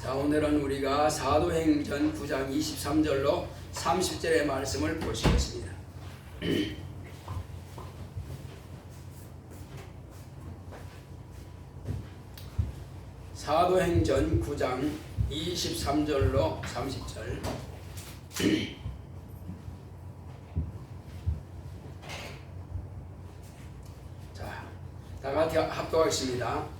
자, 오늘은 우리가 사도행전 9장 23절로 30절의 말씀을 보시겠습니다. 사도행전 9장 23절로 30절. 자, 다 같이 합독하겠습니다.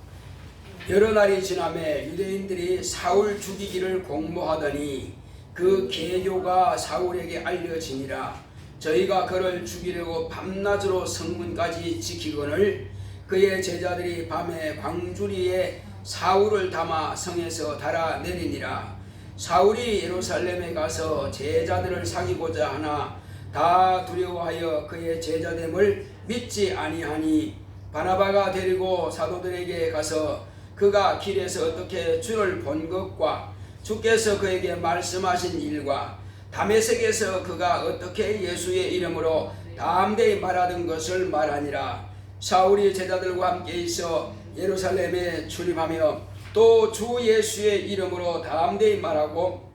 여러 날이 지나매 유대인들이 사울 죽이기를 공모하더니 그 계교가 사울에게 알려지니라. 저희가 그를 죽이려고 밤낮으로 성문까지 지키거늘 그의 제자들이 밤에 광주리에 사울을 담아 성에서 달아내리니라. 사울이 예루살렘에 가서 제자들을 사귀고자 하나 다 두려워하여 그의 제자됨을 믿지 아니하니 바나바가 데리고 사도들에게 가서 그가 길에서 어떻게 주를 본 것과 주께서 그에게 말씀하신 일과 다메섹에서 그가 어떻게 예수의 이름으로 담대히 말하던 것을 말하니라. 사울이 제자들과 함께 있어 예루살렘에 출입하며 또 주 예수의 이름으로 담대히 말하고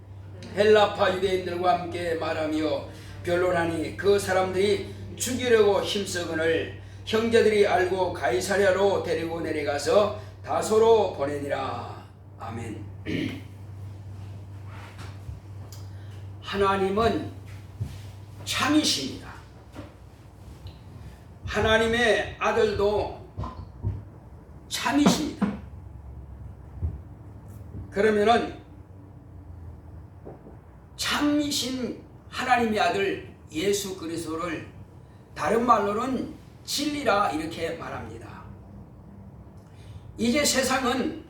헬라파 유대인들과 함께 말하며 변론하니 그 사람들이 죽이려고 힘쓰거늘 형제들이 알고 가이사랴로 데리고 내려가서 다소로 보내니라. 아멘. 하나님은 참이십니다. 하나님의 아들도 참이십니다. 그러면은 참이신 하나님의 아들 예수 그리스도를 다른 말로는 진리라 이렇게 말합니다. 이제 세상은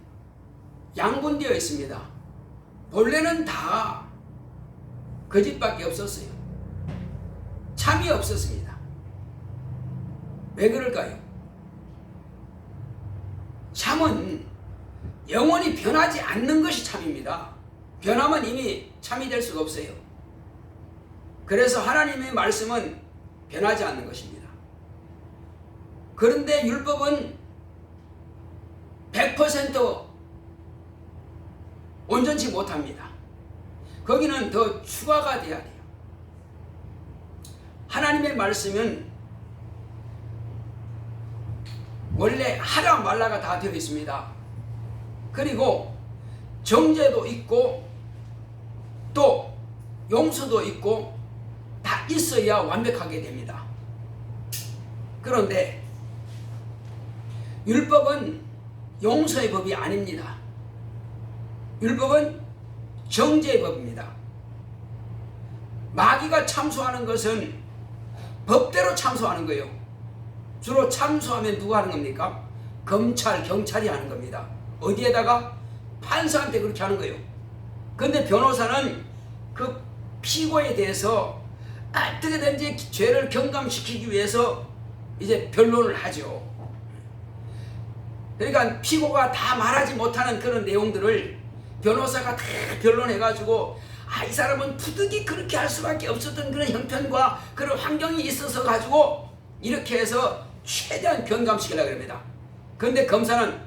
양분되어 있습니다. 본래는 다 거짓밖에 없었어요. 참이 없었습니다. 왜 그럴까요? 참은 영원히 변하지 않는 것이 참입니다. 변하면 이미 참이 될 수가 없어요. 그래서 하나님의 말씀은 변하지 않는 것입니다. 그런데 율법은 100% 온전치 못합니다. 거기는 더 추가가 돼야 돼요. 하나님의 말씀은 원래 하라 말라가 다 되어 있습니다. 그리고 정죄도 있고 또 용서도 있고 다 있어야 완벽하게 됩니다. 그런데 율법은 용서의 법이 아닙니다. 율법은 정죄의 법입니다. 마귀가 참소하는 것은 법대로 참소하는 거예요. 주로 참소하면 누가 하는 겁니까? 검찰, 경찰이 하는 겁니다. 어디에다가? 판사한테 그렇게 하는 거예요. 그런데 변호사는 그 피고에 대해서 어떻게든지 죄를 경감시키기 위해서 이제 변론을 하죠. 그러니까 피고가 다 말하지 못하는 그런 내용들을 변호사가 다 변론해가지고 이 사람은 부득이 그렇게 할 수밖에 없었던 그런 형편과 그런 환경이 있어서 가지고 이렇게 해서 최대한 경감시키려고 합니다. 그런데 검사는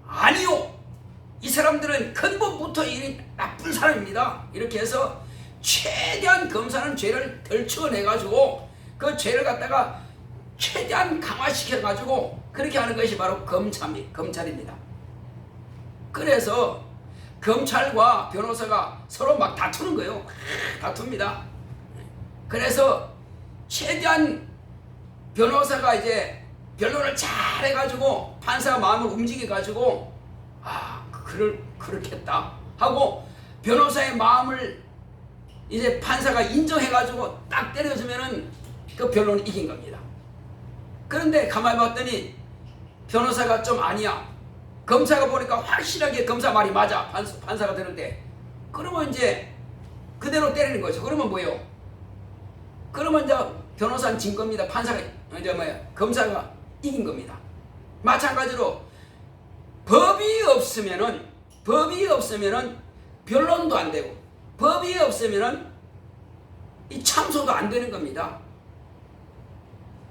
아니요, 이 사람들은 근본부터 이 나쁜 사람입니다. 이렇게 해서 최대한 검사는 죄를 덜쳐내가지고 그 죄를 갖다가 최대한 강화시켜가지고 그렇게 하는 것이 바로 검찰입니다. 그래서 검찰과 변호사가 서로 막 다투는 거예요. 다툽니다. 그래서 최대한 변호사가 이제 변론을 잘 해가지고 판사 마음을 움직여가지고 그렇겠다 하고 변호사의 마음을 이제 판사가 인정해가지고 딱 때려주면은 그 변론을 이긴 겁니다. 그런데 가만히 봤더니 변호사가 좀 아니야. 검사가 보니까 확실하게 검사 말이 맞아. 판사가 되는데 그러면 이제 그대로 때리는 거죠. 그러면 뭐예요? 그러면 이제 변호사는 진 겁니다. 판사가 검사가 이긴 겁니다. 마찬가지로 법이 없으면은 변론도 안 되고 법이 없으면은 이 참소도 안 되는 겁니다.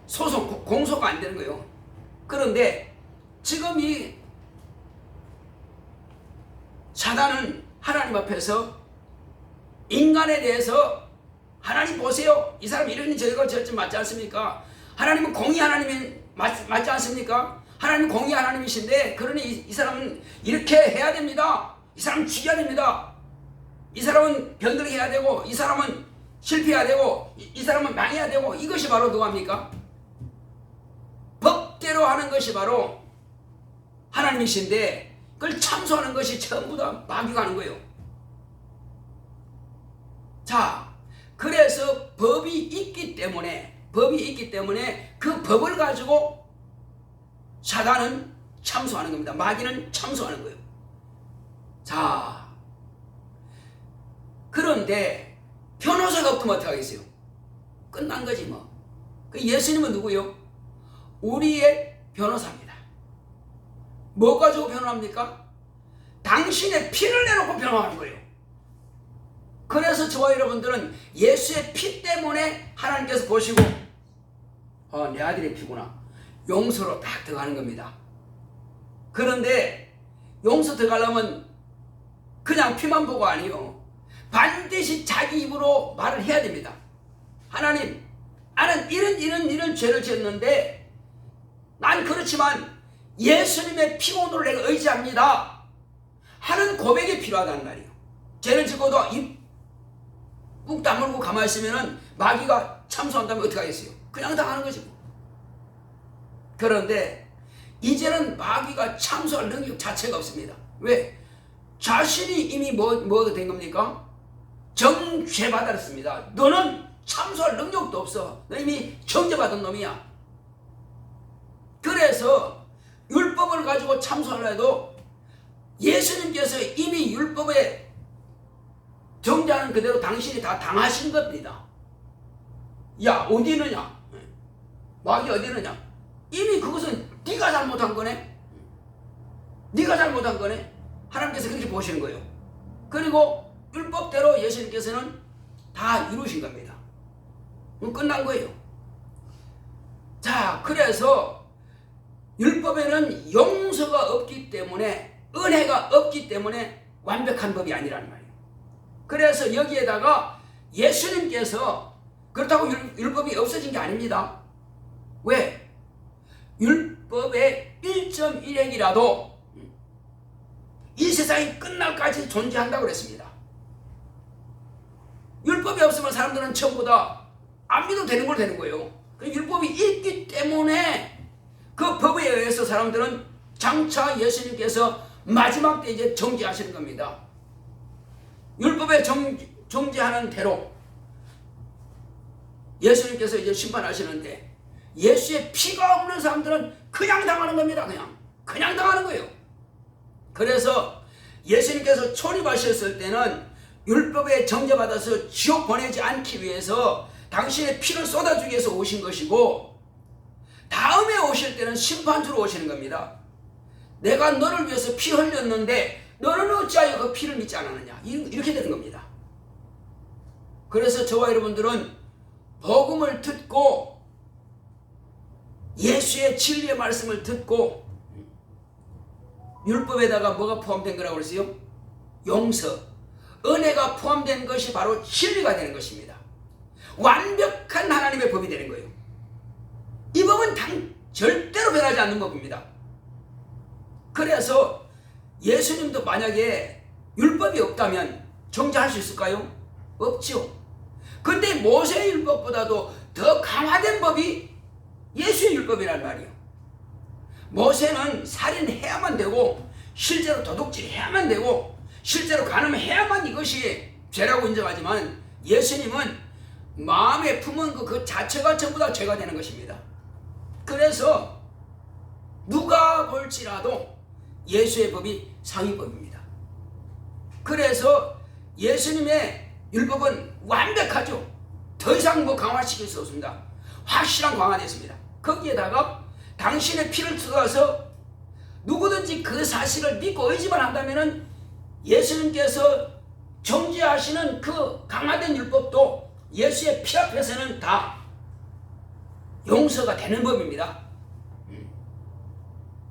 소송 공소가 안 되는 거예요. 그런데 지금 이 사단은 하나님 앞에서 인간에 대해서 하나님 보세요. 이 사람 이런 저런 좀 맞지 않습니까? 하나님은 공의 하나님이 맞지 않습니까? 하나님은 공의 하나님이신데 그러니 이 사람은 이렇게 해야 됩니다. 이 사람은 죽여야 됩니다. 이 사람은 변덕 해야 되고 이 사람은 실패해야 되고 이 사람은 망해야 되고 이것이 바로 누구합니까? 법대로 하는 것이 바로 하나님이신데 그걸 참소하는 것이 전부 다 마귀가 하는 거예요. 자, 그래서 법이 있기 때문에 그 법을 가지고 사단은 참소하는 겁니다. 마귀는 참소하는 거예요. 자, 그런데 변호사가 없으면 어떡하겠어요? 끝난 거지 뭐. 그 예수님은 누구요? 우리의 변호사입니다. 뭐 가지고 변호합니까? 당신의 피를 내놓고 변호하는 거예요. 그래서 저와 여러분들은 예수의 피 때문에 하나님께서 보시고 내 아들의 피구나. 용서로 딱 들어가는 겁니다. 그런데 용서 들어가려면 그냥 피만 보고 아니요. 반드시 자기 입으로 말을 해야 됩니다. 하나님, 나는 이런 죄를 지었는데 난 그렇지만 예수님의 피곤으로 내가 의지합니다 하는 고백이 필요하다는 말이에요. 죄를 짓고도 입 꾹 다물고 가만히 있으면 마귀가 참소한다면 어떻게 하겠어요? 그냥 당하는 거지 뭐. 그런데 이제는 마귀가 참소할 능력 자체가 없습니다. 왜? 자신이 이미 뭐가 된 겁니까? 정죄받았습니다. 너는 참소할 능력도 없어. 너 이미 정죄받은 놈이야. 그래서 율법을 가지고 참소하려 해도 예수님께서 이미 율법에 정죄하는 그대로 당신이 다 당하신 겁니다. 야, 어디 있느냐? 마귀 어디 있느냐? 이미 그것은 네가 잘못한 거네? 네가 잘못한 거네? 하나님께서 그렇게 보시는 거예요. 그리고 율법대로 예수님께서는 다 이루신 겁니다. 끝난 거예요. 자, 그래서 율법에는 용서가 없기 때문에 은혜가 없기 때문에 완벽한 법이 아니라는 말이에요. 그래서 여기에다가 예수님께서 그렇다고 율법이 없어진 게 아닙니다. 왜? 율법의 1.1핵이라도 이 세상이 끝날까지 존재한다고 그랬습니다. 율법이 없으면 사람들은 전부 다 안 믿어도 되는 걸 되는 거예요. 율법이 있기 때문에 그 법에 의해서 사람들은 장차 예수님께서 마지막 때 이제 정죄하시는 겁니다. 율법에 정죄하는 대로 예수님께서 이제 심판하시는데 예수의 피가 없는 사람들은 그냥 당하는 겁니다. 그냥 당하는 거예요. 그래서 예수님께서 초림하셨을 때는 율법에 정죄받아서 지옥 보내지 않기 위해서 당신의 피를 쏟아주기 위해서 오신 것이고 다음에 오실 때는 심판주로 오시는 겁니다. 내가 너를 위해서 피 흘렸는데 너는 어찌하여 그 피를 믿지 않았느냐, 이렇게 되는 겁니다. 그래서 저와 여러분들은 복음을 듣고 예수의 진리의 말씀을 듣고 율법에다가 뭐가 포함된 거라고 그랬어요? 용서, 은혜가 포함된 것이 바로 진리가 되는 것입니다. 완벽한 하나님의 법이 되는 거예요. 이 법은 절대로 변하지 않는 법입니다. 그래서 예수님도 만약에 율법이 없다면 정죄할 수 있을까요? 없죠. 근데 모세의 율법보다도 더 강화된 법이 예수의 율법이란 말이에요. 모세는 살인해야만 되고 실제로 도둑질해야만 되고 실제로 간음해야만 이것이 죄라고 인정하지만 예수님은 마음에 품은 그 자체가 전부 다 죄가 되는 것입니다. 그래서 누가 볼지라도 예수의 법이 상위법입니다. 그래서 예수님의 율법은 완벽하죠. 더 이상 강화시킬 수 없습니다. 확실한 강화됐습니다. 거기에다가 당신의 피를 쏟아서 누구든지 그 사실을 믿고 의지만 한다면 예수님께서 정죄하시는 그 강화된 율법도 예수의 피 앞에서는 다 용서가 되는 법입니다.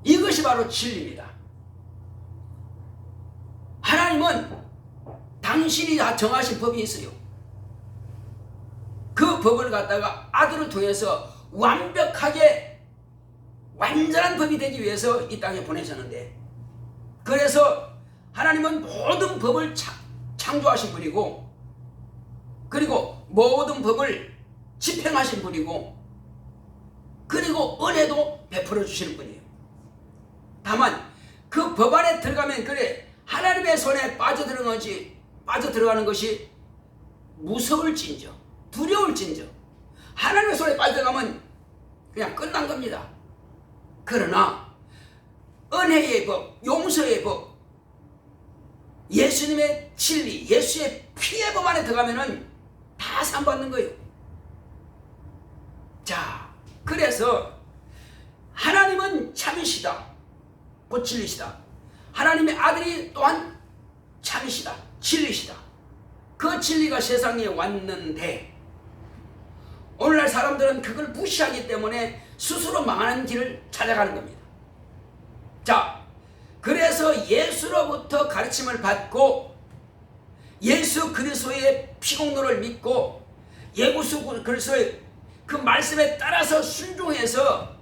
이것이 바로 진리입니다. 하나님은 당신이 다 정하신 법이 있어요. 그 법을 갖다가 아들을 통해서 완벽하게 완전한 법이 되기 위해서 이 땅에 보내셨는데, 그래서 하나님은 모든 법을 창조하신 분이고, 그리고 모든 법을 집행하신 분이고, 그리고 은혜도 베풀어 주시는 분이에요. 다만 그 법 안에 들어가면 그래 하나님의 손에 빠져들어가는 것이 무서울진저, 두려울진저, 하나님의 손에 빠져들어가면 그냥 끝난 겁니다. 그러나 은혜의 법, 용서의 법, 예수님의 진리, 예수의 피의 법 안에 들어가면은 다 상받는 거예요. 자, 그래서 하나님은 참이시다, 곧 진리시다. 하나님의 아들이 또한 참이시다, 진리시다. 그 진리가 세상에 왔는데 오늘날 사람들은 그걸 무시하기 때문에 스스로 망하는 길을 찾아가는 겁니다. 자, 그래서 예수로부터 가르침을 받고 예수 그리스도의 피공로를 믿고 예수 그리스도의 그 말씀에 따라서 순종해서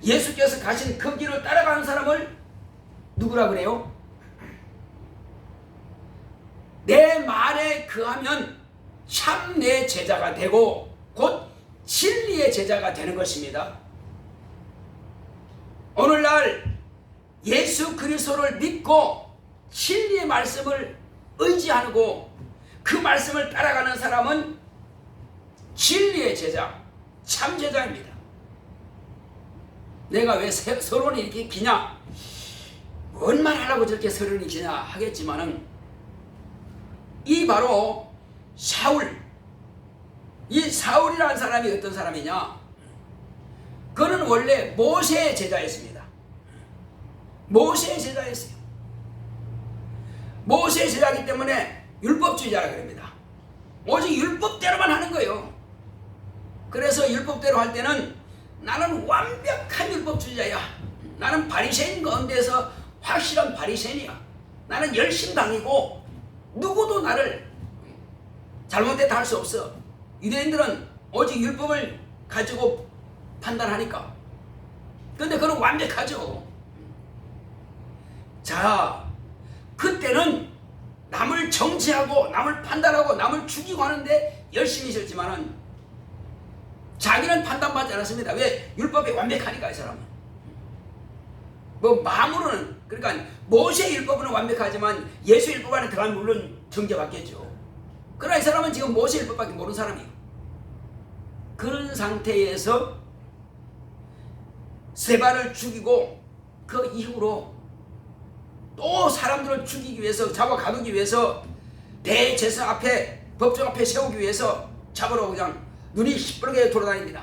예수께서 가신 그 길을 따라가는 사람을 누구라 그래요? 내 말에 거하면 참 내 제자가 되고 곧 진리의 제자가 되는 것입니다. 오늘날 예수 그리스도를 믿고 진리의 말씀을 의지하고 그 말씀을 따라가는 사람은 진리의 제자, 참 제자입니다. 내가 왜 서론이 이렇게 기냐? 뭔 말 하려고 저렇게 서론이 기냐 하겠지만은, 이 바로 이 사울이라는 사람이 어떤 사람이냐? 그는 원래 모세의 제자였습니다. 모세의 제자였어요. 모세의 제자이기 때문에 율법주의자라 그럽니다. 오직 율법대로만 하는 거예요. 그래서 율법대로 할 때는 나는 완벽한 율법주의자야. 나는 바리새인 가운데서 확실한 바리새인이야. 나는 열심당이고 누구도 나를 잘못됐다 할 수 없어. 유대인들은 오직 율법을 가지고 판단하니까. 근데 그건 완벽하죠. 자, 그때는 남을 정죄하고 남을 판단하고 남을 죽이고 하는데 열심히 있었지만은 자기는 판단받지 않았습니다. 왜? 율법이 완벽하니까. 이 사람은 뭐 마음으로는, 그러니까 모세 율법은 완벽하지만 예수 율법 안에 들어가면 물론 정죄받겠죠. 그러나 이 사람은 지금 모세 율법밖에 모르는 사람이에요. 그런 상태에서 세바를 죽이고 그 이후로 또 사람들을 죽이기 위해서, 잡아 가두기 위해서 대제사 앞에, 법정 앞에 세우기 위해서 잡으러 그냥 눈이 시뻘게 돌아다닙니다.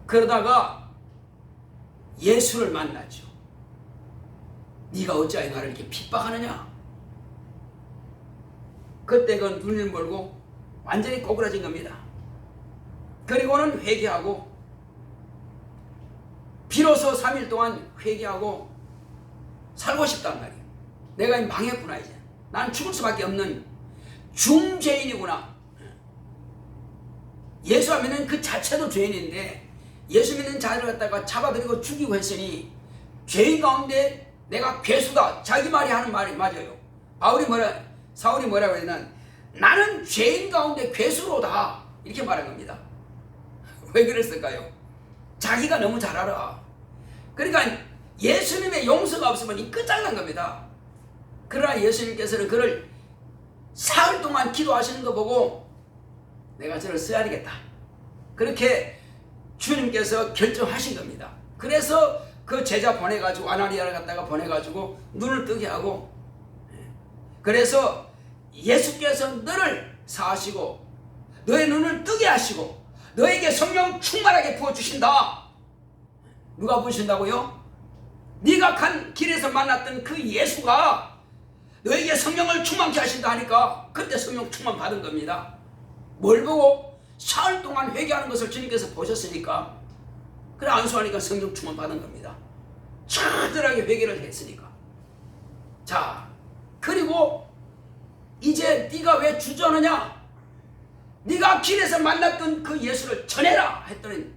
그러다가 예수를 만나죠. 네가 어찌하여 나를 이렇게 핍박하느냐? 그때 그 눈을 멀고 완전히 꼬꾸라진 겁니다. 그리고는 회개하고, 비로소 3일 동안 회개하고 살고 싶단 말이에요. 내가 망했구나. 이제 난 죽을 수밖에 없는 중죄인이구나. 예수 안 믿는 그 자체도 죄인인데 예수 믿는 자를 갖다가 잡아들이고 죽이고 했으니 죄인 가운데 내가 괴수다. 자기 말이 하는 말이 맞아요. 사울이 뭐라고 했냐면 나는 죄인 가운데 괴수로다. 이렇게 말한 겁니다. 왜 그랬을까요? 자기가 너무 잘 알아. 그러니까 예수님의 용서가 없으면 이 끝장난 겁니다. 그러나 예수님께서는 그를 사흘 동안 기도하시는 거 보고 내가 저를 써야 되겠다. 그렇게 주님께서 결정하신 겁니다. 그래서 그 제자 보내가지고 아나니아를 갖다가 보내가지고 눈을 뜨게 하고, 그래서 예수께서 너를 사하시고 너의 눈을 뜨게 하시고 너에게 성령 충만하게 부어주신다. 누가 부으신다고요? 네가 간 길에서 만났던 그 예수가 너에게 성령을 충만케 하신다 하니까 그때 성령 충만 받은 겁니다. 뭘 보고? 사흘 동안 회개하는 것을 주님께서 보셨으니까, 그래 안수하니까 성령 충만 받은 겁니다. 철저하게 회개를 했으니까. 자, 그리고 이제 네가 왜 주저하느냐? 네가 길에서 만났던 그 예수를 전해라 했더니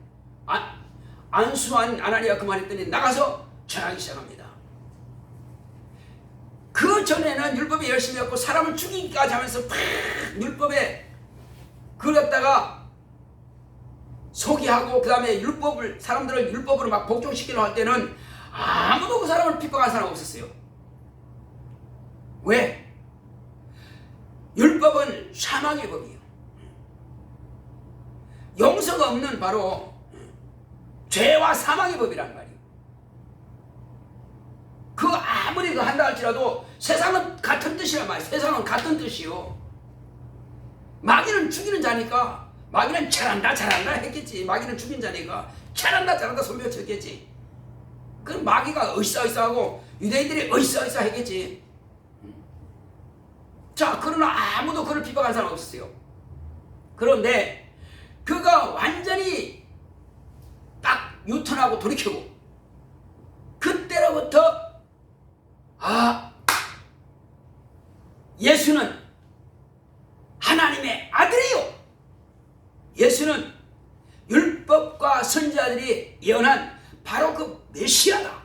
안수한 아나니가 그만했더니 나가서 전하기 시작합니다. 그 전에는 율법에 열심히 했고 사람을 죽이기까지 하면서 팍 율법에 그렸다가 소개하고 그 다음에 사람들을 율법으로 막 복종시키려 할 때는 아무도 그 사람을 핍박한 사람 없었어요. 왜? 율법은 사망의 법이에요. 용서가 없는 바로 죄와 사망의 법이란 말이에요. 그 아무리 그 한다 할지라도 세상은 같은 뜻이란 말이에요. 세상은 같은 뜻이요. 마귀는 죽이는 자니까 마귀는 잘한다 했겠지. 마귀는 죽인 자니까 잘한다 손뼉 쳤겠지. 그럼 마귀가 으쌰으쌰하고 유대인들이 으쌰으쌰 했겠지. 자, 그러나 아무도 그를 비방한 사람 없었어요. 그런데 그가 완전히 딱 유턴하고 돌이키고 그때로부터 예수는 하나님의 아들이요. 예수는 율법과 선지자들이 예언한 바로 그 메시아다.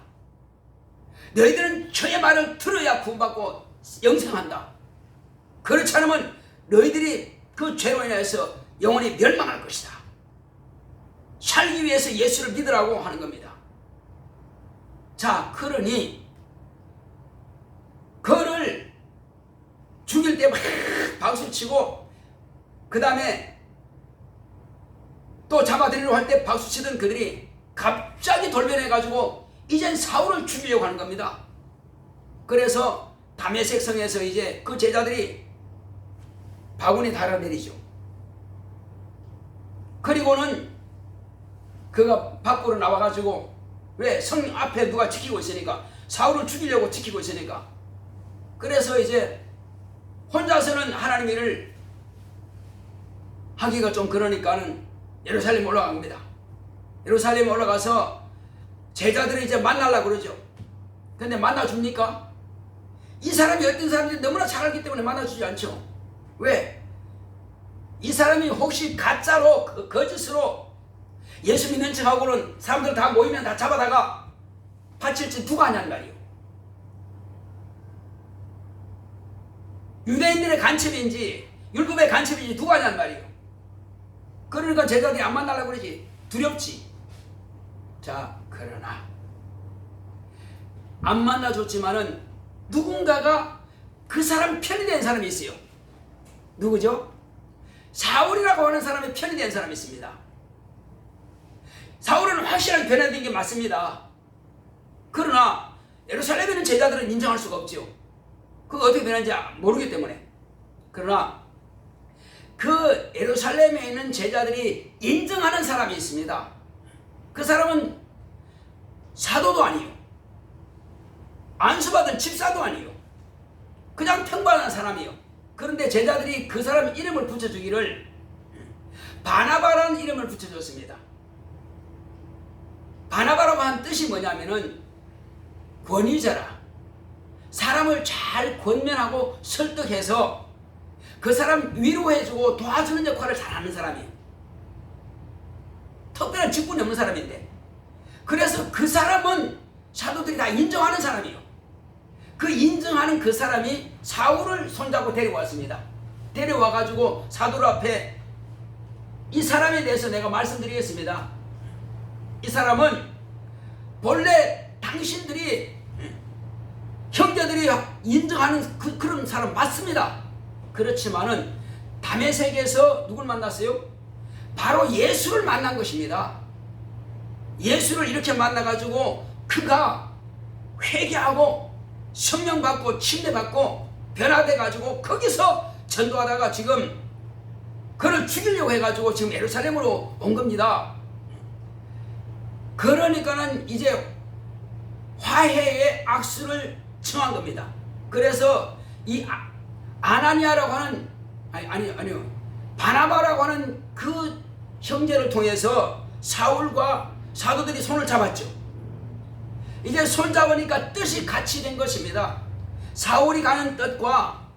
너희들은 저의 말을 들어야 구원받고 영생한다. 그렇지 않으면 너희들이 그 죄로 인해서 영원히 멸망할 것이다. 살기 위해서 예수를 믿으라고 하는 겁니다. 자, 그러니 그를 죽일 때 막 박수치고 그 다음에 또 잡아들이려고 할 때 박수치던 그들이 갑자기 돌변해가지고 이젠 사울을 죽이려고 하는 겁니다. 그래서 다메섹 성에서 이제 그 제자들이 바구니 달아내리죠. 그리고는 그가 밖으로 나와가지고 왜 성 앞에 누가 지키고 있으니까 사울을 죽이려고 지키고 있으니까 그래서 이제 혼자서는 하나님의 일을 하기가 좀 그러니까는 예루살렘 올라간 겁니다. 예루살렘 올라가서 제자들을 이제 만나려고 그러죠. 근데 만나줍니까? 이 사람이 어떤 사람들이 너무나 잘 알기 때문에 만나주지 않죠. 왜? 이 사람이 혹시 가짜로 거짓으로 예수 믿는 척하고는 사람들 다 모이면 다 잡아다가 바칠지 누가 하냐는 말이에요. 유대인들의 간첩인지 율법의 간첩인지 누가 하냐는 말이에요. 그러니까 제자들이 안 만나려고 그러지. 두렵지. 자, 그러나 안 만나줬지만은 누군가가 그 사람 편이 된 사람이 있어요. 누구죠? 사울이라고 하는 사람이 편이 된 사람이 있습니다. 사울은 확실하게 변화된 게 맞습니다. 그러나 예루살렘에 있는 제자들은 인정할 수가 없죠. 그거 어떻게 변한지 모르기 때문에. 그러나 그 예루살렘에 있는 제자들이 인정하는 사람이 있습니다. 그 사람은 사도도 아니에요. 안수받은 집사도 아니에요. 그냥 평범한 사람이에요. 그런데 제자들이 그 사람 이름을 붙여주기를 바나바라는 이름을 붙여줬습니다. 바나바라고 한 뜻이 뭐냐면은 권위자라. 사람을 잘 권면하고 설득해서 그 사람 위로해주고 도와주는 역할을 잘하는 사람이에요. 특별한 직분이 없는 사람인데 그래서 그 사람은 사도들이 다 인정하는 사람이에요. 그 인정하는 그 사람이 사울을 손잡고 데려왔습니다. 데려와가지고 사도들 앞에 이 사람에 대해서 내가 말씀드리겠습니다. 이 사람은 본래 당신들이 형제들이 인정하는 그런 사람 맞습니다. 그렇지만은 다메섹에서 누굴 만났어요? 바로 예수를 만난 것입니다. 예수를 이렇게 만나가지고 그가 회개하고 성령 받고 침례 받고 변화돼가지고 거기서 전도하다가 지금 그를 죽이려고 해가지고 지금 예루살렘으로 온 겁니다. 그러니까는 이제 화해의 악수를 청한 겁니다. 그래서 이 아나니아라고 하는 아니요 바나바라고 하는 그 형제를 통해서 사울과 사도들이 손을 잡았죠. 이제 손 잡으니까 뜻이 같이 된 것입니다. 사울이 가는 뜻과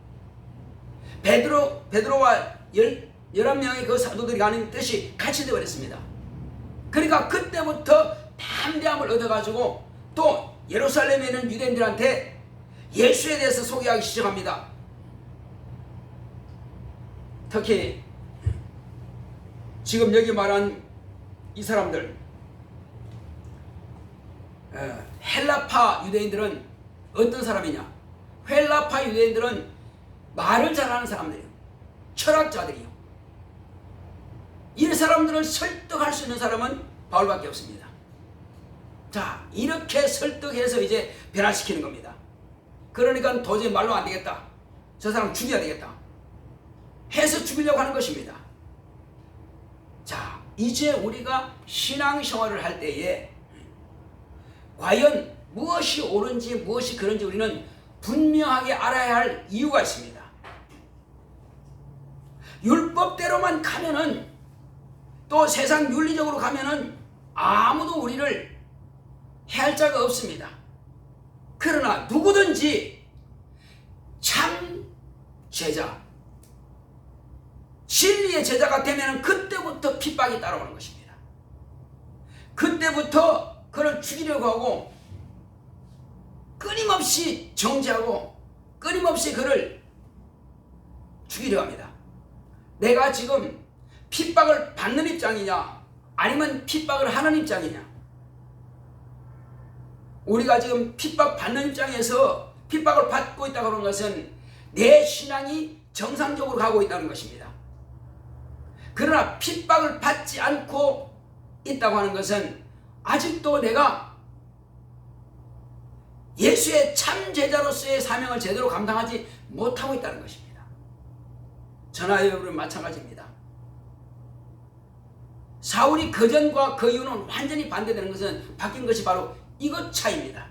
베드로와 11명의 그 사도들이 가는 뜻이 같이 되어버렸습니다. 그러니까 그때부터 담대함을 얻어가지고 또 예루살렘에 있는 유대인들한테 예수에 대해서 소개하기 시작합니다. 특히 지금 여기 말한 이 사람들, 헬라파 유대인들은 어떤 사람이냐? 헬라파 유대인들은 말을 잘하는 사람들이에요. 철학자들이요. 이 사람들을 설득할 수 있는 사람은 바울밖에 없습니다. 자, 이렇게 설득해서 이제 변화시키는 겁니다. 그러니까 도저히 말로 안 되겠다. 저 사람 죽여야 되겠다. 해서 죽이려고 하는 것입니다. 자, 이제 우리가 신앙생활을 할 때에 과연 무엇이 옳은지 무엇이 그런지 우리는 분명하게 알아야 할 이유가 있습니다. 율법대로만 가면은, 또 세상 윤리적으로 가면은 아무도 우리를 해할 자가 없습니다. 그러나 누구든지 참 제자, 진리의 제자가 되면 그때부터 핍박이 따라오는 것입니다. 그때부터 그를 죽이려고 하고 끊임없이 정죄하고 끊임없이 그를 죽이려고 합니다. 내가 지금 핍박을 받는 입장이냐 아니면 핍박을 하는 입장이냐? 우리가 지금 핍박받는 입장에서 핍박을 받고 있다고 하는 것은 내 신앙이 정상적으로 가고 있다는 것입니다. 그러나 핍박을 받지 않고 있다고 하는 것은 아직도 내가 예수의 참 제자로서의 사명을 제대로 감당하지 못하고 있다는 것입니다. 저나 여러분 마찬가지입니다. 사울이 그전과 그 이후는 완전히 반대되는 것은 바뀐 것이 바로 이것 차이입니다.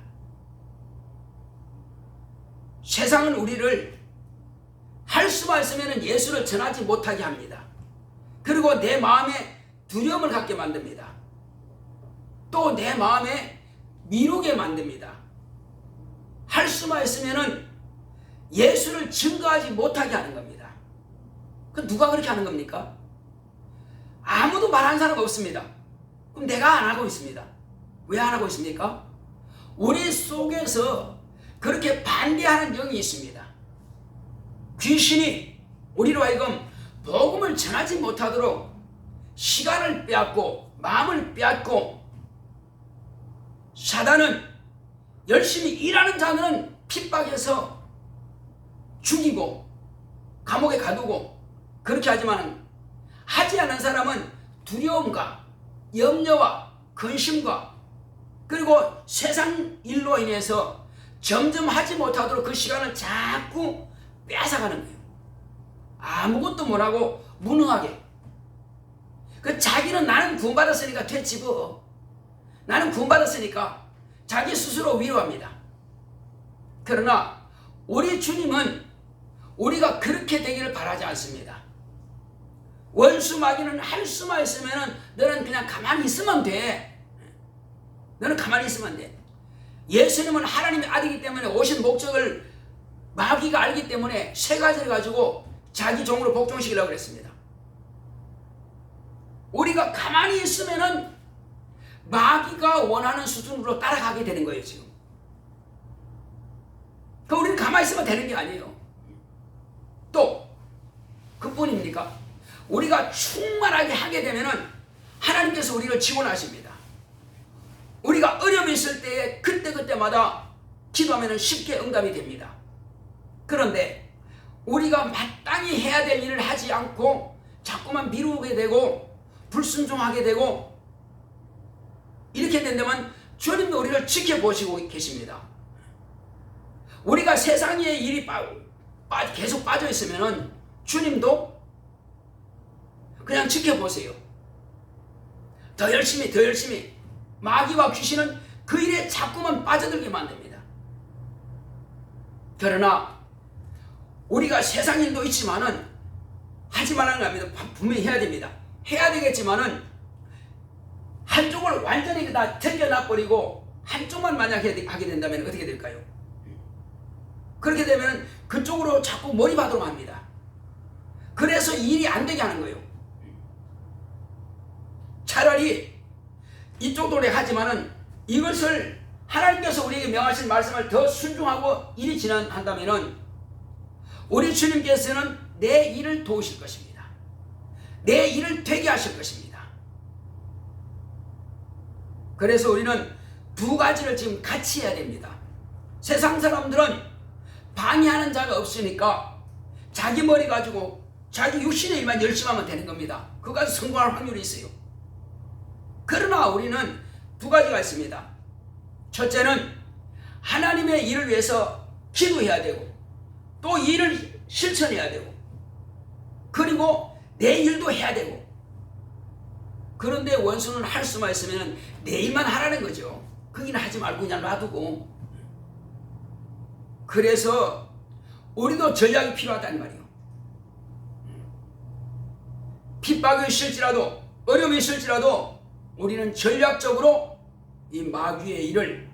세상은 우리를 할 수만 있으면 예수를 전하지 못하게 합니다. 그리고 내 마음에 두려움을 갖게 만듭니다. 또 내 마음에 미루게 만듭니다. 할 수만 있으면 예수를 증거하지 못하게 하는 겁니다. 그 누가 그렇게 하는 겁니까? 아무도 말하는 사람 없습니다. 그럼 내가 안 하고 있습니다. 왜 안 하고 있습니까? 우리 속에서 그렇게 반대하는 영이 있습니다. 귀신이 우리로 하여금 복음을 전하지 못하도록 시간을 빼앗고 마음을 빼앗고, 사단은 열심히 일하는 자는 핍박해서 죽이고 감옥에 가두고 그렇게 하지만 하지 않은 사람은 두려움과 염려와 근심과 그리고 세상 일로 인해서 점점 하지 못하도록 그 시간을 자꾸 뺏어가는 거예요. 아무것도 못하고 무능하게. 그 자기는 나는 구원받았으니까 됐지 뭐. 나는 구원받았으니까 자기 스스로 위로합니다. 그러나 우리 주님은 우리가 그렇게 되기를 바라지 않습니다. 원수 마귀는 할 수만 있으면 너는 그냥 가만히 있으면 돼. 너는 가만히 있으면 돼. 예수님은 하나님의 아들이기 때문에 오신 목적을 마귀가 알기 때문에 세 가지를 가지고 자기 종으로 복종시키려고 그랬습니다. 우리가 가만히 있으면은 마귀가 원하는 수준으로 따라가게 되는 거예요, 지금. 그러니까 우리는 가만히 있으면 되는 게 아니에요. 또, 그뿐입니까? 우리가 충만하게 하게 되면은 하나님께서 우리를 지원하십니다. 우리가 어려움이 있을 때에 그때그때마다 기도하면 쉽게 응답이 됩니다. 그런데 우리가 마땅히 해야 될 일을 하지 않고 자꾸만 미루게 되고 불순종하게 되고 이렇게 된다면 주님도 우리를 지켜보시고 계십니다. 우리가 세상의 일이 계속 빠져 있으면 주님도 그냥 지켜보세요. 더 열심히 마귀와 귀신은 그 일에 자꾸만 빠져들게 만듭니다. 그러나 우리가 세상 일도 있지만은 하지 말라는 겁니다. 분명히 해야 됩니다. 해야 되겠지만은 한쪽을 완전히 다 쟁겨놔버리고 한쪽만 만약 하게 된다면 어떻게 될까요? 그렇게 되면 그쪽으로 자꾸 몰입하도록 합니다. 그래서 일이 안 되게 하는 거예요. 차라리 이쪽도 내가 하지만은 이것을 하나님께서 우리에게 명하신 말씀을 더 순종하고 일이 진행한다면은 우리 주님께서는 내 일을 도우실 것입니다. 내 일을 되게 하실 것입니다. 그래서 우리는 두 가지를 지금 같이 해야 됩니다. 세상 사람들은 방해하는 자가 없으니까 자기 머리 가지고 자기 육신의 일만 열심히 하면 되는 겁니다. 그가 성공할 확률이 있어요. 그러나 우리는 두 가지가 있습니다. 첫째는 하나님의 일을 위해서 기도해야 되고 또 일을 실천해야 되고 그리고 내 일도 해야 되고 그런데 원수는 할 수만 있으면 내 일만 하라는 거죠. 거기는 하지 말고 그냥 놔두고 그래서 우리도 전략이 필요하다는 말이에요. 핍박이 있을지라도 어려움이 있을지라도 우리는 전략적으로 이 마귀의 일을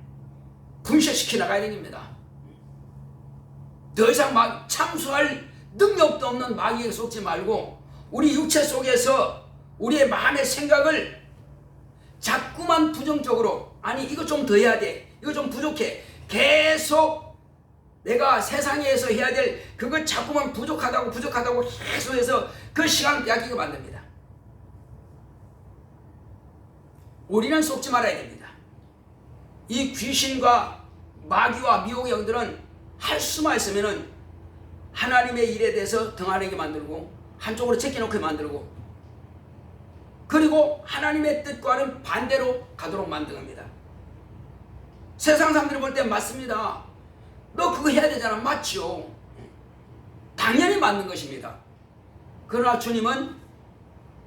분쇄시켜 나가야 됩니다. 더 이상 참수할 능력도 없는 마귀에게 속지 말고 우리 육체 속에서 우리의 마음의 생각을 자꾸만 부정적으로 아니 이거 좀 더 해야 돼 이거 좀 부족해 계속 내가 세상에서 해야 될 그걸 자꾸만 부족하다고 계속 해서 그 시간을 빼앗기게 만듭니다. 우리는 속지 말아야 됩니다. 이 귀신과 마귀와 미혹의 영들은 할 수만 있으면은 하나님의 일에 대해서 등한하게 만들고 한쪽으로 제껴놓게 만들고 그리고 하나님의 뜻과는 반대로 가도록 만듭니다. 세상 사람들이 볼 때 맞습니다. 너 그거 해야 되잖아. 맞죠? 당연히 맞는 것입니다. 그러나 주님은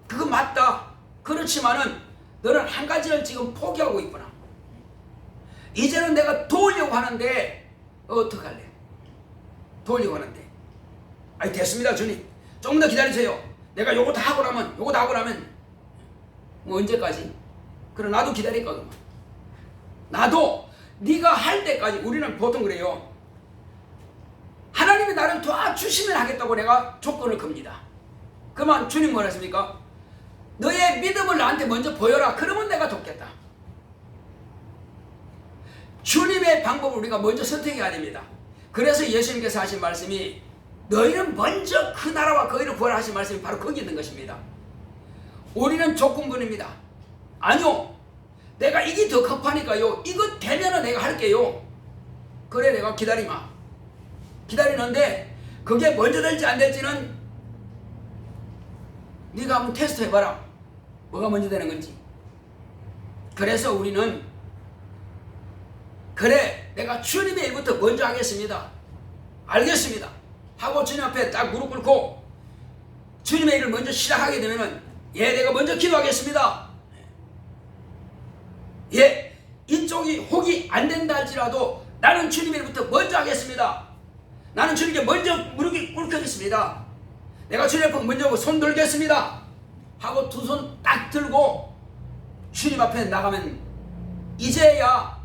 그거 맞다. 그렇지만은 너는 한 가지를 지금 포기하고 있구나. 이제는 내가 도우려고 하는데 어떡할래? 도우려고 하는데 아니 됐습니다 주님. 조금 더 기다리세요. 내가 요거 다 하고 나면 뭐 언제까지? 그럼 나도 기다릴 거구만. 나도 네가 할 때까지 우리는 보통 그래요. 하나님이 나를 도와주시면 하겠다고 내가 조건을 겁니다. 그러면 주님 뭐라 했습니까? 너의 믿음을 나한테 먼저 보여라. 그러면 내가 돕겠다. 주님의 방법을 우리가 먼저 선택해야 됩니다. 그래서 예수님께서 하신 말씀이 너희는 먼저 그 나라와 그 일을 구하라 하신 말씀이 바로 거기 있는 것입니다. 우리는 조건부입니다. 아니요. 내가 이게 더 급하니까요. 이거 되면은 내가 할게요. 그래 내가 기다리는데 그게 먼저 될지 안 될지는 네가 한번 테스트 해봐라. 뭐가 먼저 되는 건지. 그래서 우리는 그래 내가 주님의 일부터 먼저 하겠습니다. 알겠습니다. 하고 주님 앞에 딱 무릎 꿇고 주님의 일을 먼저 시작하게 되면은 예 내가 먼저 기도하겠습니다. 예 이쪽이 혹이 안 된다 할지라도 나는 주님의 일부터 먼저 하겠습니다. 나는 주님께 먼저 무릎을 꿇겠습니다. 내가 주님 앞에 먼저 손 들겠습니다. 하고 두 손 딱 들고 주님 앞에 나가면 이제야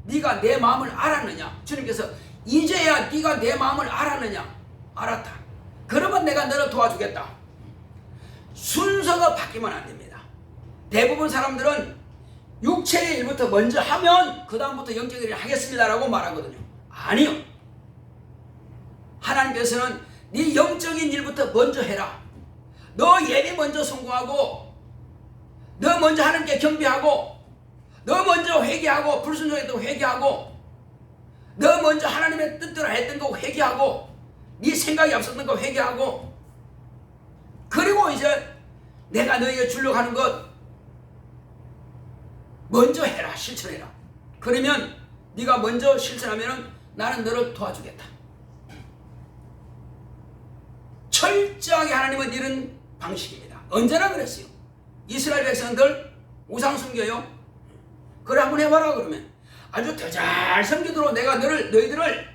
네가 내 마음을 알았느냐. 주님께서 이제야 네가 내 마음을 알았느냐. 알았다. 그러면 내가 너를 도와주겠다. 순서가 바뀌면 안 됩니다. 대부분 사람들은 육체의 일부터 먼저 하면 그 다음부터 영적인 일을 하겠습니다라고 말하거든요. 아니요. 하나님께서는 네 영적인 일부터 먼저 해라. 너 예배 먼저 성공하고 너 먼저 하나님께 경배하고 너 먼저 회개하고 불순종했던 거 회개하고 너 먼저 하나님의 뜻대로 했던 거 회개하고 네 생각이 없었던 거 회개하고 그리고 이제 내가 너에게 주려고 하는 것 먼저 해라. 실천해라. 그러면 네가 먼저 실천하면 나는 너를 도와주겠다. 철저하게 하나님은 이런 방식입니다. 언제나 그랬어요. 이스라엘 백성들 우상 섬겨요. 그래 한번 해봐라. 그러면 아주 더 잘 섬기도록 내가 너희들을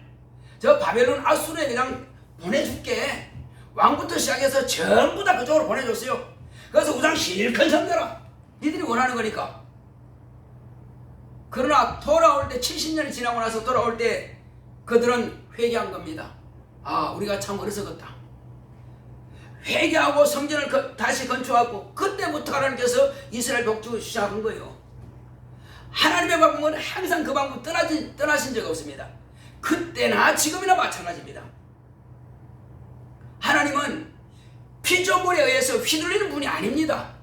저 바벨론 아수르에 그냥 보내줄게. 왕부터 시작해서 전부 다 그쪽으로 보내줬어요. 그래서 우상 실컷 섬겨라. 니들이 원하는 거니까. 그러나 돌아올 때 70년이 지나고 나서 돌아올 때 그들은 회개한 겁니다. 아, 우리가 참 어리석었다. 회개하고 성전을 다시 건축하고 그때부터 하나님께서 이스라엘 복주를 시작한 거예요. 하나님의 방법은 항상 그 방법 떠나신 적 없습니다. 그때나 지금이나 마찬가지입니다. 하나님은 피조물에 의해서 휘둘리는 분이 아닙니다.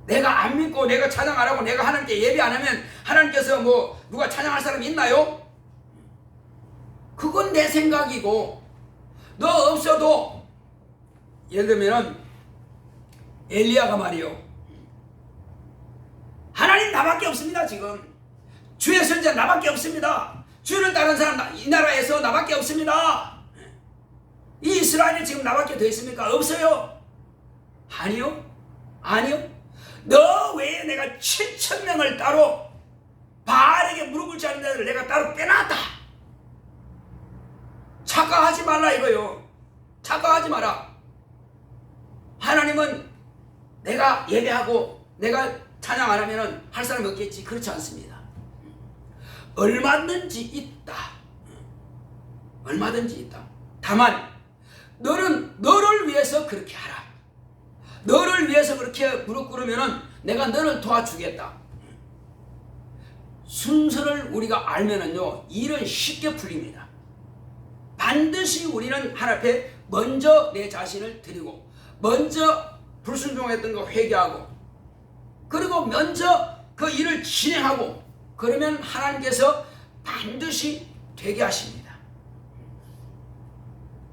내가 안 믿고 내가 찬양 안 하고 내가 하나님께 예배 안 하면 하나님께서 뭐 누가 찬양할 사람이 있나요? 그건 내 생각이고, 너 없어도 예를 들면 엘리야가 말이요, 하나님 나밖에 없습니다. 지금 주의 선지자 나밖에 없습니다. 주를 따르는 사람 이 나라에서 나밖에 없습니다. 이 이스라엘이 지금 나밖에 더 있습니까? 없어요. 아니요. 너 외에 내가 7,000명을 따로 바알에게 무릎 꿇지 않는 자들을 내가 따로 빼놨다. 착각하지 말라 이거요. 착각하지 마라. 하나님은 내가 예배하고 내가 찬양 안 하면 할 사람이 없겠지. 그렇지 않습니다. 얼마든지 있다. 얼마든지 있다. 다만 너는 너를 위해서 그렇게 하라. 너를 위해서 그렇게 무릎 꿇으면 내가 너를 도와주겠다. 순서를 우리가 알면은요, 일은 쉽게 풀립니다. 반드시 우리는 하나님 앞에 먼저 내 자신을 드리고, 먼저 불순종했던 거 회개하고, 그리고 먼저 그 일을 진행하고, 그러면 하나님께서 반드시 되게 하십니다.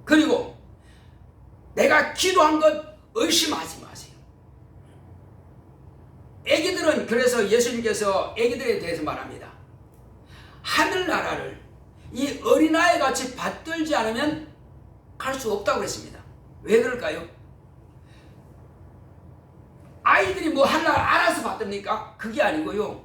그리고 내가 기도한 것 의심하지 마세요. 애기들은, 그래서 예수님께서 애기들에 대해서 말합니다. 하늘나라를 이 어린아이 같이 받들지 않으면 갈 수 없다고 그랬습니다. 왜 그럴까요? 아이들이 뭐 하려고 알아서 받듭니까? 그게 아니고요,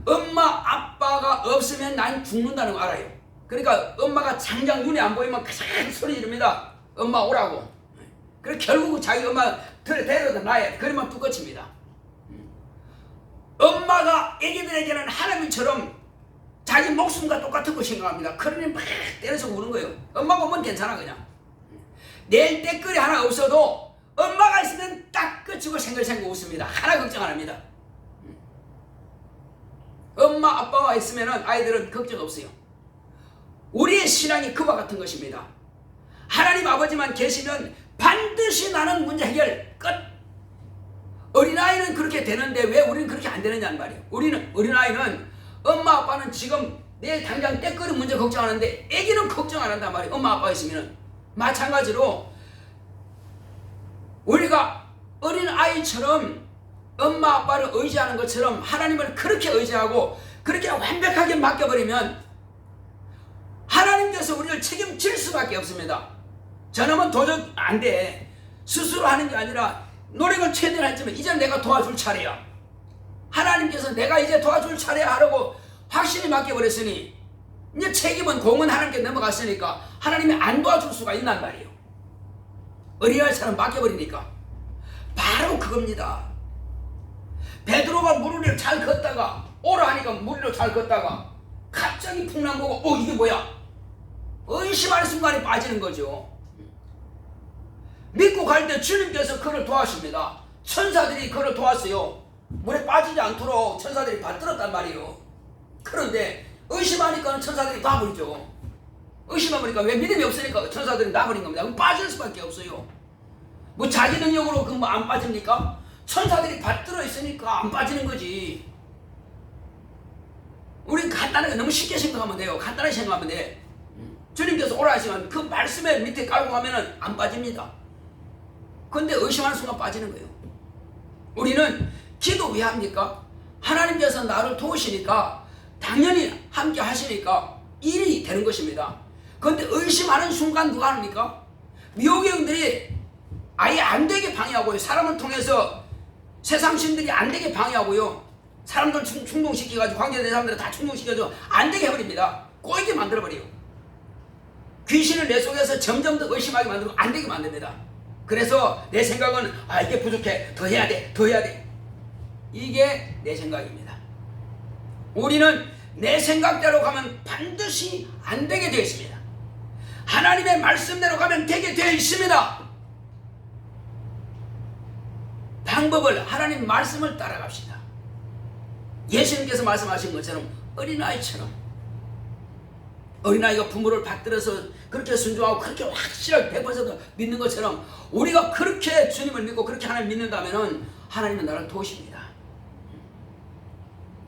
엄마 아빠가 없으면 난 죽는다는 거 알아요. 그러니까 엄마가 장장 눈에 안 보이면 가장 소리 지릅니다. 엄마 오라고. 그래서 결국 자기 엄마 데려다 놔야 돼. 그러면 뚝 끝입니다. 엄마가 애기들에게는 하나님처럼 자기 목숨과 똑같은 거 생각합니다. 그러니 막 때려서 우는 거예요. 엄마가 오면 괜찮아 그냥. 내일 댓글이 하나 없어도 엄마가 있으면 딱 끝이고 생글생글 웃습니다. 하나 걱정 안 합니다. 엄마 아빠가 있으면 아이들은 걱정 없어요. 우리의 신앙이 그와 같은 것입니다. 하나님 아버지만 계시면 반드시 나는 문제 해결 끝. 어린아이는 그렇게 되는데 왜 우리는 그렇게 안 되느냐는 말이에요. 어린아이는 엄마 아빠는 지금 내일 당장 때거리 문제 걱정하는데 애기는 걱정 안 한단 말이에요. 엄마 아빠가 있으면. 마찬가지로 우리가 어린아이처럼 엄마 아빠를 의지하는 것처럼 하나님을 그렇게 의지하고 그렇게 완벽하게 맡겨버리면 하나님께서 우리를 책임질 수밖에 없습니다. 저놈은 도저히 안 돼. 스스로 하는 게 아니라 노력을 최대한 했지만 이제 내가 도와줄 차례야. 하나님께서 내가 이제 도와줄 차례야 하라고 확실히 맡겨버렸으니 이제 책임은 공은 하나님께 넘어갔으니까 하나님이 안 도와줄 수가 있단 말이에요. 어린아이처럼 맡겨버리니까. 바로 그겁니다. 베드로가 물 위를 잘 걷다가 오라 하니까 물 위로 잘 걷다가 갑자기 풍랑 보고 이게 뭐야? 의심하는 순간에 빠지는 거죠. 믿고 갈 때 주님께서 그를 도와십니다. 천사들이 그를 도왔어요. 물에 빠지지 않도록 천사들이 받들었단 말이에요. 그런데 의심하니까 천사들이 놔버리죠. 의심해보니까 왜 믿음이 없으니까 천사들이 놔버린 겁니다. 그럼 빠질 수밖에 없어요. 뭐 자기 능력으로 그 뭐 안 빠집니까? 천사들이 받들어 있으니까 안 빠지는 거지. 우리 간단하게 너무 쉽게 생각하면 돼요. 간단하게 생각하면 돼. 주님께서 오라 하시면 그 말씀에 밑에 깔고 가면은 안 빠집니다. 근데 의심하는 순간 빠지는 거예요. 우리는 기도 왜 합니까? 하나님께서 나를 도우시니까 당연히 함께 하시니까 일이 되는 것입니다. 그런데 의심하는 순간 누가 합니까? 미혹의 영들이 아예 안 되게 방해하고요. 사람을 통해서 세상 신들이 안 되게 방해하고요. 사람들 충동시켜가지고 관계된 사람들을 다 충동시켜서 안 되게 해버립니다. 꼬이게 만들어버려요. 귀신을 내 속에서 점점 더 의심하게 만들고 안 되게 만듭니다. 그래서 내 생각은 이게 부족해. 더 해야 돼. 더 해야 돼. 이게 내 생각입니다. 우리는 내 생각대로 가면 반드시 안 되게 되어 있습니다. 하나님의 말씀대로 가면 되게 되어 있습니다. 방법을 하나님 말씀을 따라갑시다. 예수님께서 말씀하신 것처럼 어린아이처럼, 어린아이가 부모를 받들어서 그렇게 순종하고 그렇게 확실하게 100% 믿는 것처럼 우리가 그렇게 주님을 믿고 그렇게 하나님 믿는다면 하나님은 나를 도우십니다.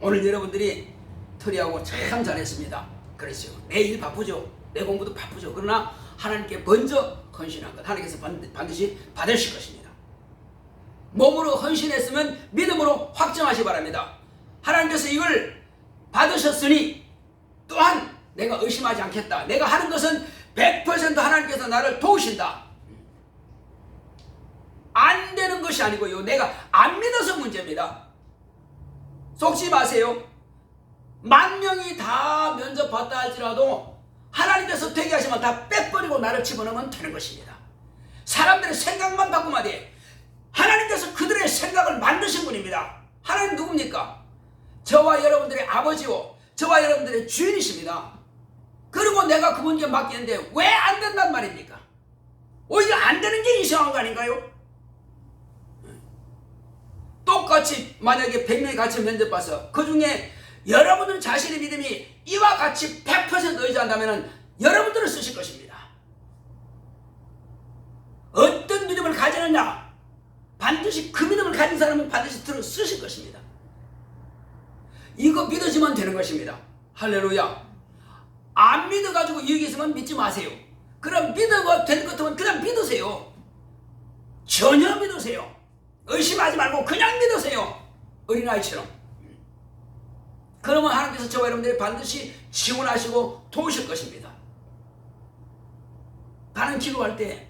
오늘 여러분들이 토리하고 참 잘했습니다. 그랬어요. 내 일 바쁘죠. 내 공부도 바쁘죠. 그러나 하나님께 먼저 헌신한 것 하나님께서 반드시 받으실 것입니다. 몸으로 헌신했으면 믿음으로 확정하시기 바랍니다. 하나님께서 이걸 받으셨으니 또한 내가 의심하지 않겠다. 내가 하는 것은 100% 하나님께서 나를 도우신다. 안 되는 것이 아니고요. 내가 안 믿어서 문제입니다. 속지 마세요. 10,000명이 다 면접 봤다 할지라도 하나님께서 되게 하시면 다 빼버리고 나를 집어넣으면 되는 것입니다. 사람들의 생각만 바꾸면 돼. 하나님께서 그들의 생각을 만드신 분입니다. 하나님 누굽니까? 저와 여러분들의 아버지요, 저와 여러분들의 주인이십니다. 그리고 내가 그분께 맡기는데 왜 안 된단 말입니까? 오히려 안 되는 게 이상한 거 아닌가요? 똑같이 만약에 100명이 같이 면접 봐서 그 중에 여러분들 자신의 믿음이 이와 같이 100% 의지한다면 여러분들을 쓰실 것입니다. 어떤 믿음을 가지느냐? 반드시 그 믿음을 가진 사람은 반드시 들어 쓰실 것입니다. 이거 믿어지면 되는 것입니다. 할렐루야. 안 믿어가지고 이익이 있으면 믿지 마세요. 그럼 믿어가 될 것 같으면 그냥 믿으세요. 전혀 믿으세요. 의심하지 말고 그냥 믿으세요. 어린아이처럼. 그러면 하나님께서 저와 여러분들이 반드시 지원하시고 도우실 것입니다. 다른 기도할 때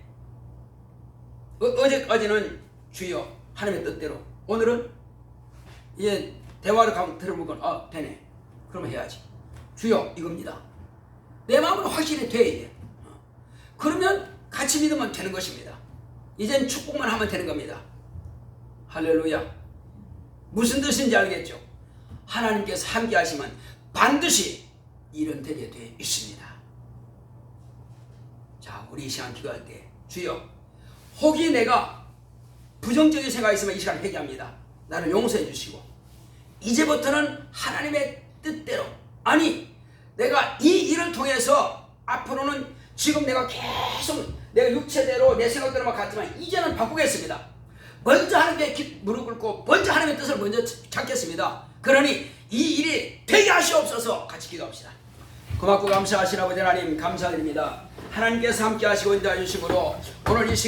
어제까지는 주여 하나님의 뜻대로, 오늘은 이제 대화를 들어보면 되네. 그러면 해야지. 주여 이겁니다. 내 마음으로 확실히 돼야 돼. 그러면 같이 믿으면 되는 것입니다. 이젠 축복만 하면 되는 겁니다. 할렐루야. 무슨 뜻인지 알겠죠? 하나님께서 함께 하시면 반드시 일은 되게 돼 있습니다. 자, 우리 이 시간 기도할 때 주여, 혹이 내가 부정적인 생각이 있으면 이 시간 회개합니다. 나를 용서해 주시고 이제부터는 하나님의 뜻대로, 아니 내가 이 일을 통해서 앞으로는 지금 내가 계속 내가 육체대로 내 생각대로만 갔지만 이제는 바꾸겠습니다. 먼저 하나님께 무릎 꿇고 먼저 하나님의 뜻을 먼저 찾겠습니다. 그러니 이 일이 되게 하시옵소서. 같이 기도합시다. 고맙고 감사하신 아버지 하나님 감사드립니다. 하나님께서 함께 하시고 인도해 주심으로 오늘 이 시간